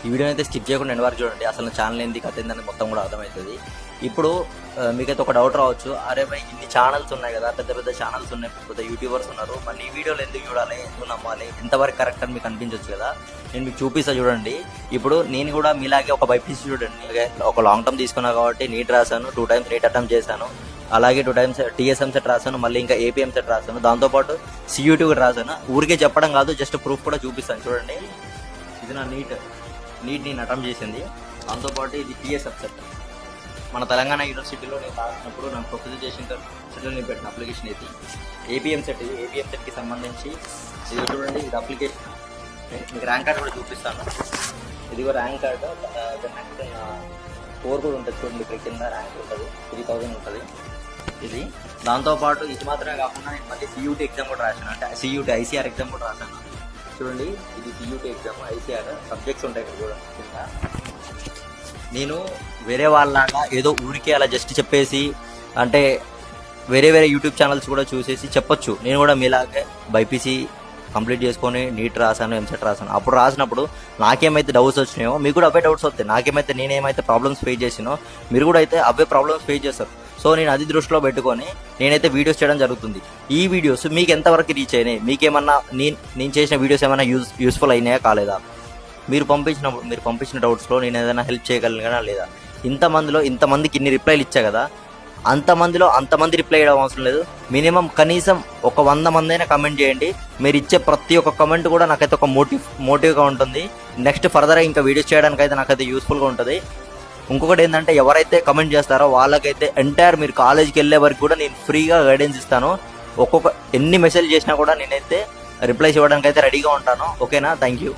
ఈ వీడియో అయితే స్కిప్ చేయకుండా ఎండ్ వరకు చూడండి. అసలు ఛానల్ ఏంది కథ ఏందని మొత్తం కూడా అర్థమవుతుంది. ఇప్పుడు మీకైతే ఒక డౌట్ రావచ్చు, అరే భయ్ ఇన్ని ఛానల్స్ ఉన్నాయి కదా, పెద్ద పెద్ద ఛానల్స్ ఉన్నాయి, పెద్ద యూట్యూబర్స్ ఉన్నారు, మరి ఈ వీడియోలు ఎందుకు చూడాలి, ఎందుకు నమ్మాలి, ఎంతవరకు కరెక్ట్ అని మీకు అనిపించవచ్చు కదా. నేను మీకు చూపిస్తా చూడండి. ఇప్పుడు నేను కూడా మీలాగే ఒక బైపీసీ చూడండి, ఒక లాంగ్ టర్మ్ తీసుకున్నా కాబట్టి నీట్ రాశాను, 2 times నీట్ అటెంప్ట్ చేశాను, అలాగే 2 times టీఎస్ఎం సెట్ రాశాను, మళ్ళీ ఇంకా ఏపీఎం సెట్ రాశాను, దాంతోపాటు సియూటీ కూడా రాశాను. ఊరికే చెప్పడం కాదు, జస్ట్ ప్రూఫ్ కూడా చూపిస్తాను చూడండి. ఇది నా నీట్ నేను అటెంప్ట్ చేసింది. దాంతోపాటు ఇది టీఎస్ఎఫ్ సెట్, మన తెలంగాణ యూనివర్సిటీలో నేను రాసినప్పుడు నాకు ప్రొఫెసర్ చేసిన సెట్లో నేను పెట్టిన అప్లికేషన్ ఇది. ఏపీఎం సెట్, ఇది ఏపీఎం సెట్కి సంబంధించి ఇది చూడండి, ఇది అప్లికేషన్. మీకు ర్యాంక్ కార్డ్ కూడా చూపిస్తాను. ఇది కూడా ర్యాంక్ కార్డు, నెక్స్ట్ స్కోర్ కూడా ఉంటుంది చూడండి, ఇక్కడ కింద ర్యాంక్ ఉంటుంది, 3000 ఉంటుంది ఇది. దాంతోపాటు ఇది మాత్రమే కాకుండా నేను మళ్ళీ సియూటీ ఎగ్జామ్ కూడా రాశాను, అంటే సియూటీ ఐసీఆర్ ఎగ్జామ్ కూడా రాశాను చూడండి. ఇది సియూటీ ఎగ్జామ్ ఐసీఆర్ సబ్జెక్ట్స్ ఉంటాయి ఇక్కడ కూడా కింద. నేను వేరే వాళ్ళలాగా ఏదో ఊరికే అలా జస్ట్ చెప్పేసి, అంటే వేరే యూట్యూబ్ ఛానల్స్ కూడా చూసేసి చెప్పొచ్చు. నేను కూడా మీలాగే బైపీసీ కంప్లీట్ చేసుకొని నీట్ రాశాను, ఎంసెట్ రాశాను. అప్పుడు రాసినప్పుడు నాకేమైతే డౌట్స్ వచ్చినాయో మీకు కూడా అవే డౌట్స్ వస్తాయి. నాకేమైతే నేనేమైతే ప్రాబ్లమ్స్ ఫేస్ చేసినో మీరు కూడా అయితే అవే ప్రాబ్లమ్స్ ఫేస్ చేస్తారు. సో నేను అది దృష్టిలో పెట్టుకొని నేనైతే వీడియోస్ చేయడం జరుగుతుంది. ఈ వీడియోస్ మీకు ఎంతవరకు రీచ్ అయినాయి, మీకేమన్నా నేను చేసిన వీడియోస్ ఏమైనా యూస్ఫుల్ అయినాయా కాలేదా, మీరు పంపించిన డౌట్స్లో నేను ఏదైనా హెల్ప్ చేయగలిగినా లేదా, ఇంతమందికి ఇన్ని రిప్లైలు ఇచ్చా కదా, అంతమంది రిప్లై చేయడం అవసరం లేదు. మినిమం కనీసం ఒక 100 మంది అయినా కమెంట్ చేయండి. మీరు ఇచ్చే ప్రతి ఒక్క కమెంట్ కూడా నాకైతే ఒక మోటివ్గా ఉంటుంది. నెక్స్ట్ ఫర్దర్గా ఇంకా వీడియోస్ చేయడానికి అయితే నాకైతే యూస్ఫుల్గా ఉంటుంది. ఇంకొకటి ఏంటంటే, ఎవరైతే కమెంట్ చేస్తారో వాళ్ళకైతే ఎంటైర్ మీరు కాలేజ్కి వెళ్ళే వరకు కూడా నేను ఫ్రీగా గైడెన్స్ ఇస్తాను. ఎన్ని మెసేజ్ చేసినా కూడా నేనైతే రిప్లైస్ ఇవ్వడానికి అయితే రెడీగా ఉంటాను. ఓకేనా? Thank you.